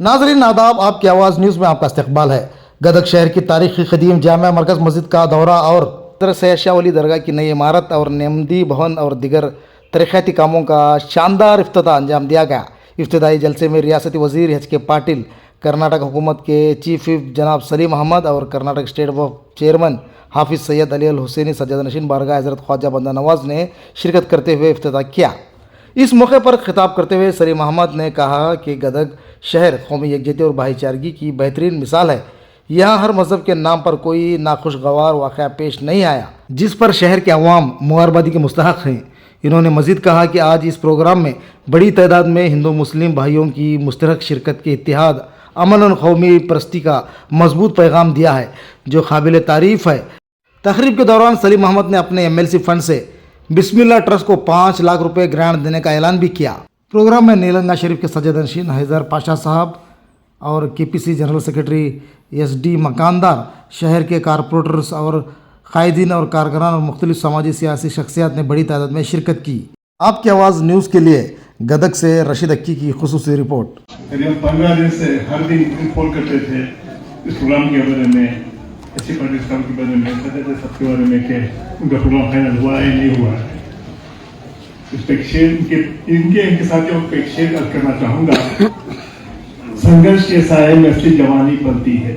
नाजरीन आदाब, आपकी आवाज़ न्यूज़ में आपका इस्तकबाल है। गदग शहर की तारीखी कदीम जामा मरकज़ मस्जिद का दौरा और तरह शाह वली दरगाह की नई इमारत और नेमदी भवन और दिगर तरक्याती कामों का शानदार इफ्तिताह अंजाम दिया गया। इफ्तिदाई जलसे में रियासती वज़ीर एच के पाटिल, कर्नाटक हुकूमत के चीफ विप जनाब सलीम अहमद और कर्नाटक स्टेट वक्फ चेयरमैन हाफिज़ सैयद अली अल हुसैनी सज्जाद नशीन बारगाह हज़रत ख्वाजा बंदा नवाज़ ने शिरकत करते हुए इफ्तिताह किया। इस मौके पर खिताब करते हुए सलीम अहमद ने कहा कि गदग शहर कौमी यकजहती और भाईचारगी की बेहतरीन मिसाल है। यहाँ हर मज़हब के नाम पर कोई नाखुशगवार वाक़या पेश नहीं आया जिस पर शहर के अवाम मुबारकबादी के मुस्तहक़ हैं। इन्होंने मज़ीद कहा कि आज इस प्रोग्राम में बड़ी तादाद में हिंदू मुस्लिम भाइयों की मुश्तरक शिरकत के इत्तेहाद, अमन और कौमी परस्ती का मजबूत पैगाम दिया है जो काबिल तारीफ़ है। तकरीब के दौरान सलीम अहमद ने अपने MLC फंड से बिस्मिल्लाह ट्रस्ट को 5 लाख रुपए ग्रांट देने का ऐलान भी किया। प्रोग्राम में नीलंगा शरीफ के सज्जाद नशीन हैदर पाशा साहब और KPC general secretary SD Makandar, शहर के कारपोरेटर्स और कायदीन और कारकुनान और मुख्तलिफ समाजी सियासी शख्सियात ने बड़ी तादाद में शिरकत की। आपकी आवाज़ न्यूज़ के लिए गदग से रशीद अक्की की खुसूसी रिपोर्ट। करीब 15 दिन से हर दिन फोन करते थे इस प्रोग्राम के बारे में, अच्छी पार्टी के बारे में, सबके बारे में कि उनका प्रोग्राम फाइनल हुआ है नहीं हुआ है। इस पर इनके साथियों को एक शेर अर्ज करना चाहूंगा। संघर्ष के साए में असली जवानी पलती है,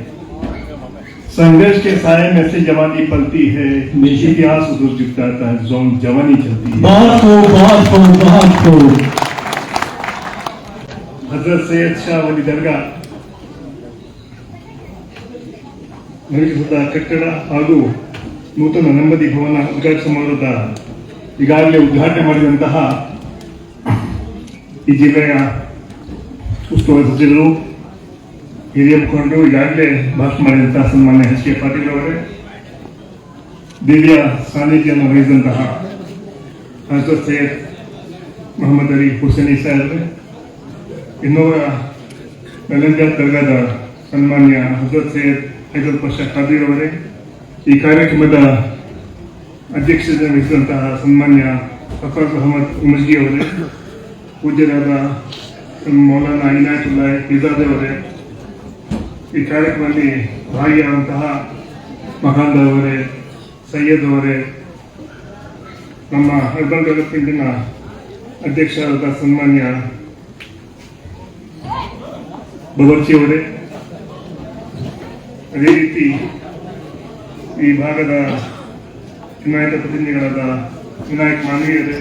संघर्ष के साए में असली जवानी पलती है, इतिहास उधर जिताता है, जवानी चलती है। बात को हजरत सैयद शाह वली दरगाह ನಿರ್ಮಿಸಿದ ಕಟ್ಟಡ ಹಾಗೂ ನೂತನ ನೆಮ್ಮದಿ ಭವನ ಉದ್ಘಾಟನೆ ಮಾಡುವುದ ಈಗಾಗಲೇ ಉದ್ಘಾಟನೆ ಮಾಡಿದಂತಹ ಈ ಜಿಲ್ಲೆಯ ಉಸ್ತುವಾರಿ ಸಚಿವರು, ಹಿರಿಯ ಮುಖಂಡರು, ಈಗಾಗಲೇ ಭಾಷಣ ಮಾಡಿದಂತಹ ಸನ್ಮಾನ್ಯ H K ಪಾಟೀಲ್ ಅವರೇ, ದಿವ್ಯ ಸಾನ್ನಿಧ್ಯವನ್ನು ವಹಿಸಿದಂತಹ ಹಜರತ್ ಸೈಯದ್ ಮೊಹಮ್ಮದ್ ಅಲಿ ಹುಸೇನಿ ಸಾಹೇಬ್ರೆ, ಇನ್ನೋರ ನಲಂಗಾ ದರ್ಗಾದ ಸನ್ಮಾನ್ಯ ಹಜರತ್ ಸೈಯದ್ ಹೈದರ್ ಪಾಷಾ ಖಾದೀರ್ ಅವರೇ, ಈ ಕಾರ್ಯಕ್ರಮದ ಅಧ್ಯಕ್ಷತೆ ವಹಿಸಿದಂತಹ ಸನ್ಮಾನ್ಯ ಫಫಾಜ್ ಅಹಮದ್ ಉಮಜ್ಗಿ ಅವರೇ, ಪೂಜ್ಯರಾದ ಮೌಲಾನಾ ಇನಾಯತುಲ್ಲಾ ಇಜಾದ್ ಅವರೇ, ಈ ಕಾರ್ಯಕ್ರಮದಲ್ಲಿ ಭಾಗಿಯಾದಂತಹ ಮಹಾಂದರ್ ಅವರೇ, ಸೈಯದ್ ಅವರೇ, ನಮ್ಮ ಅರ್ಬನ್ ಡೆವಲಪ್ಮೆಂಟಿನ ಅಧ್ಯಕ್ಷರಾದ ಸನ್ಮಾನ್ಯ ಬವರ್ಚಿ ಅವರೇ, ಅದೇ ರೀತಿ ಈ ಭಾಗದ ಚುನಾಯಿತ ಪ್ರತಿನಿಧಿಗಳಾದ ವಿನಾಯಕ್ ಮಾನ್ವಿಯವರೇ,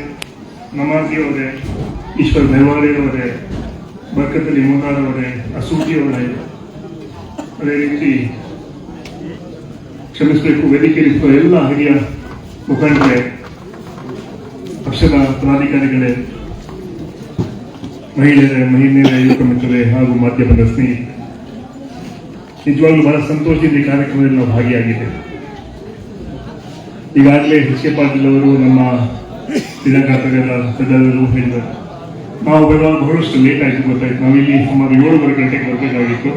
ನಮಾಜಿ ಅವರೇ, ಈಶ್ವರ್ ಮೆಹವಾರಿ ಅವರೇ, ಬರ್ಕತ್ ಅಲಿ ಮುದಾರ್ ಅವರೇ, ಅಸೂಟಿ ಅವರೇ, ಅದೇ ರೀತಿ ಕ್ಷಮಿಸಬೇಕು ವೇದಿಕೆಯಲ್ಲಿರುವ ಎಲ್ಲ ಹಿರಿಯ ಮುಖಂಡರೇ, ಪಕ್ಷದ ಪದಾಧಿಕಾರಿಗಳೇ, ಮಹಿಳೆಯರೇ, ಯುವಕ ಮಿತ್ರರೇ ಹಾಗೂ ಮಾಧ್ಯಮದ ಸ್ನೇಹಿತರೆ, ನಿಜವಾಗ್ಲೂ ಬಹಳ ಸಂತೋಷದಿಂದ ಈ ಕಾರ್ಯಕ್ರಮದಲ್ಲಿ ನಾವು ಭಾಗಿಯಾಗಿದ್ದೇವೆ. ಈಗಾಗಲೇ H K ಪಾಟೀಲ್ ಅವರು ನಮ್ಮ ದಿನಗಾತರೆಲ್ಲ ಸದಸ್ಯರು ಹೇಳಿದ್ದಾರೆ, ನಾವು ಬರುವಾಗ ಬಹಳಷ್ಟು ಲೇಟ್ ಆಯಿತು, ಗೊತ್ತಾಯ್ತು. ನಾವಿಲ್ಲಿ ಸುಮಾರು 7:30 ಗಂಟೆಗೆ ಬರಬೇಕಾಗಿತ್ತು.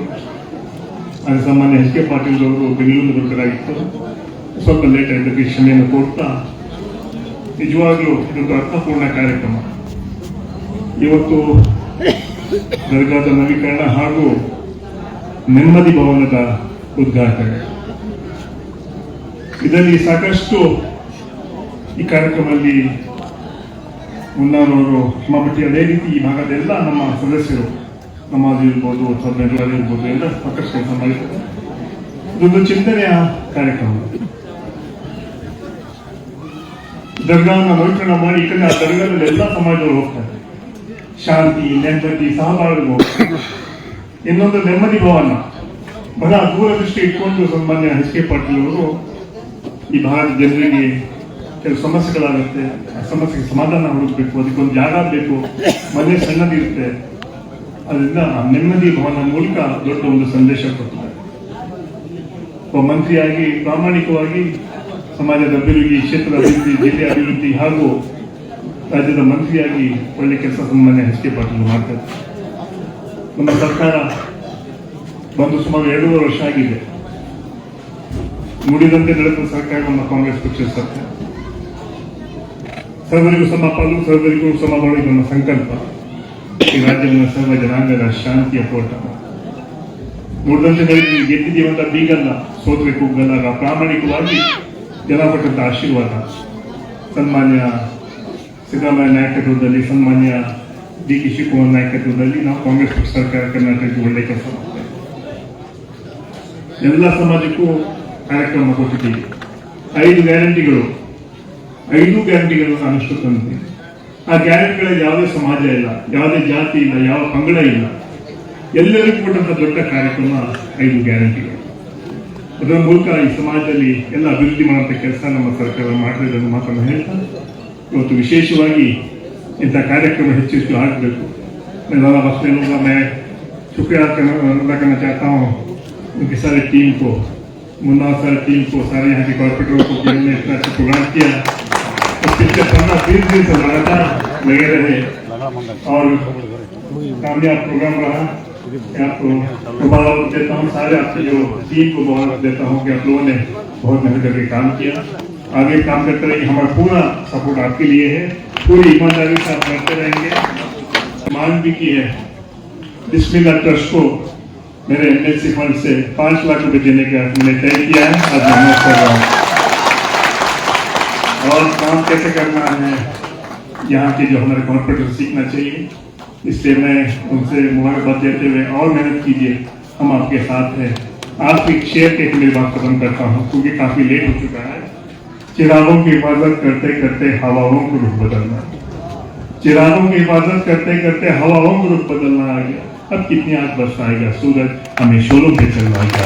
ಆದರೆ ಸಾಮಾನ್ಯ H K ಪಾಟೀಲ್ ಅವರು ಬೆಂಗಳೂರು ಬರಬೇಕಾಗಿತ್ತು, ಸ್ವಲ್ಪ ಲೇಟ್ ಆಯಿತು, ಕ್ಷಮೆಯನ್ನು ಕೊಡ್ತಾ ನಿಜವಾಗ್ಲೂ ಇದೊಂದು ಅರ್ಥಪೂರ್ಣ ಕಾರ್ಯಕ್ರಮ. ಇವತ್ತು ದರ್ಗಾದ ನವೀಕರಣ ಹಾಗೂ ನೆಮ್ಮದಿ ಭವನದ ಉದ್ಘಾಟನೆ, ಇದರಲ್ಲಿ ಸಾಕಷ್ಟು ಈ ಕಾರ್ಯಕ್ರಮದಲ್ಲಿ ಮುನ್ನಾರವರು ಹಿಮಪಟ್ಟಿ, ಅದೇ ರೀತಿ ಈ ಭಾಗದ ಎಲ್ಲ ನಮ್ಮ ಸದಸ್ಯರು, ನಮಾಜ್ ಇರ್ಬೋದು ಅಥವಾ ಬೆಂಗಳೂರು ಇರ್ಬೋದು, ಎಲ್ಲ ಸಾಕಷ್ಟು ಕೆಲಸ ಮಾಡಿದ್ದಾರೆ. ಇದೊಂದು ಚಿಂತನೆಯ ಕಾರ್ಯಕ್ರಮ. ದರ್ಗಾವನ್ನು ನವೀಕರಣ ಮಾಡಿ, ಈ ಕಡೆ ಆ ದರ್ಗಾದಲ್ಲಿ ಎಲ್ಲ ಸಮಾಜಗಳು ಹೋಗ್ತಾರೆ, ಶಾಂತಿ, ನೆಮ್ಮದಿ, ಸಹಬಾಳ್ವೆ ಹೋಗ್ತಾರೆ. ಇನ್ನೊಂದು ನೆಮ್ಮದಿ ಭವನ, ಬಹಳ ದೂರದೃಷ್ಟಿ ಇಟ್ಕೊಂಡು ಸನ್ಮಾನ್ಯ H K ಪಾಟೀಲ್ ಅವರು ಈ ಭಾಗದ ಜನರಿಗೆ ಕೆಲವು ಸಮಸ್ಯೆಗಳಾಗುತ್ತೆ, ಆ ಸಮಸ್ಯೆಗೆ ಸಮಾಧಾನ ಹುಡುಕಬೇಕು, ಅದಕ್ಕೊಂದು ಜಾಗ ಬೇಕು, ಮನೆ ಸಣ್ಣದಿರುತ್ತೆ, ಅದರಿಂದ ನೆಮ್ಮದಿ ಭವನ ಮೂಲಕ ದೊಡ್ಡ ಒಂದು ಸಂದೇಶ ಕೊಡ್ತಾರೆ. ಒಬ್ಬ ಮಂತ್ರಿಯಾಗಿ ಪ್ರಾಮಾಣಿಕವಾಗಿ ಸಮಾಜದ ಅಭಿವೃದ್ಧಿ, ಕ್ಷೇತ್ರದ ಅಭಿವೃದ್ಧಿ, ಜಿಲ್ಲೆಯ ಅಭಿವೃದ್ಧಿ ಹಾಗೂ ರಾಜ್ಯದ ಮಂತ್ರಿಯಾಗಿ ಒಳ್ಳೆ ಕೆಲಸ ಸನ್ಮಾನ್ಯ H K ಪಾಟೀಲ್ ಮಾಡ್ತಾರೆ. ನಮ್ಮ ಸರ್ಕಾರ ಬಂದು ಸುಮಾರು 2.5 ವರ್ಷ ಆಗಿದೆ. ನುಡಿದಂತೆ ನಡೆದ ಸರ್ಕಾರ ನಮ್ಮ ಕಾಂಗ್ರೆಸ್ ಪಕ್ಷದ ಸರ್ಕಾರ. ಸರ್ವರಿಗೂ ಸಮಪಾಲು, ಸರ್ವರಿಗೂ ಸಮಬಾಳು ನಮ್ಮ ಸಂಕಲ್ಪ. ಈ ರಾಜ್ಯವನ್ನು ಸರ್ವ ಜನಾಂಗದ ಶಾಂತಿಯ ತೋಟ ನೋಡಿದಂತೆ ಗೆದ್ದಿದ್ದೀವಿ ಅಂತ ಬೀಗಲ್ಲ, ಸೋತ್ರೆ ಕೂಗಲ್ಲ, ಪ್ರಾಮಾಣಿಕವಾಗಿ ಜನ ಕೊಟ್ಟಂತ ಆಶೀರ್ವಾದ. ಸನ್ಮಾನ್ಯ ಸಿದ್ದರಾಮಯ್ಯ ನಾಯಕತ್ವದಲ್ಲಿ, ಸನ್ಮಾನ್ಯ ಡಿ ಕೆ ಶಿವಕುಮಾರ್ ನಾಯಕತ್ವದಲ್ಲಿ ನಾವು ಕಾಂಗ್ರೆಸ್ ಪಕ್ಷ ಸರ್ಕಾರ ಕರ್ನಾಟಕಕ್ಕೆ ಒಳ್ಳೆ ಕೆಲಸ ಮಾಡ್ತೇವೆ. ಎಲ್ಲ ಸಮಾಜಕ್ಕೂ ಕಾರ್ಯಕ್ರಮ ಕೊಟ್ಟಿದ್ದೀವಿ. 5 ಗ್ಯಾರಂಟಿಗಳು ನಾನಷ್ಟು ತಂದಿದ್ದೀನಿ. ಆ ಗ್ಯಾರಂಟಿಗಳಲ್ಲಿ ಯಾವುದೇ ಸಮಾಜ ಇಲ್ಲ, ಯಾವುದೇ ಜಾತಿ ಇಲ್ಲ, ಯಾವ ಪಂಗಡ ಇಲ್ಲ, ಎಲ್ಲರಿಗೂ ಕೊಟ್ಟಂತ ದೊಡ್ಡ ಕಾರ್ಯಕ್ರಮ 5 ಗ್ಯಾರಂಟಿಗಳು. ಅದರ ಮೂಲಕ ಈ ಸಮಾಜದಲ್ಲಿ ಎಲ್ಲ ಅಭಿವೃದ್ಧಿ ಮಾಡುವಂತ ಕೆಲಸ ನಮ್ಮ ಸರ್ಕಾರ ಮಾಡಿದೆ ಅನ್ನೋ ಮಾತನ್ನು ಹೇಳ್ತಾ, ಇವತ್ತು ವಿಶೇಷವಾಗಿ ಇಂಥ ಕಾರ್ಯಕ್ರಮ ಹೆಚ್ಚು ಆಗಬೇಕು. मैं बस में लूँगा, मैं शुक्रिया करना चाहता हूँ उनकी सारी टीम को, मुन्ना सारी टीम को, सारे यहाँ के कॉर्पोरेटरों को, जिन्होंने इतना अच्छा प्रोग्राम किया। तो पिछले 15-20 दिन से लगातार लगे रहे और कामयाब प्रोग्राम रहा। मैं आपको मुबारक देता हूँ, सारे आपके जो टीम को मुबारक देता हूँ कि आप लोगों ने बहुत मेहनत करके काम किया। आगे काम करते रहिए, हमारा पूरा सपोर्ट आपके लिए है, पूरी ईमानदारी से आप करते रहेंगे। मांग भी की है बिस्मिल्लाह ट्रस्ट को मेरे एमएलसी फंड से 5 लाख रुपए देने का मैंने तय किया है। आज मैं कर रहा हूँ और काम कैसे करना है यहाँ के जो हमारे कॉर्पोरेटर सीखना चाहिए, इसलिए मैं उनसे मुबारकबाद देते हुए और मेहनत कीजिए, हम आपके साथ हैं। आप एक शेयर के मेरी बात खत्म करता हूँ क्योंकि काफी लेट हो चुका है। चिरागों की हिफाजत करते करते हवाओं को रुख बदलना, चिरागों की हिफाजत करते करते हवाओं को रुख बदलना आ गया। अब कितनी आग बरसाएगा सूरज, हमें शोरों पे चलवाएगा।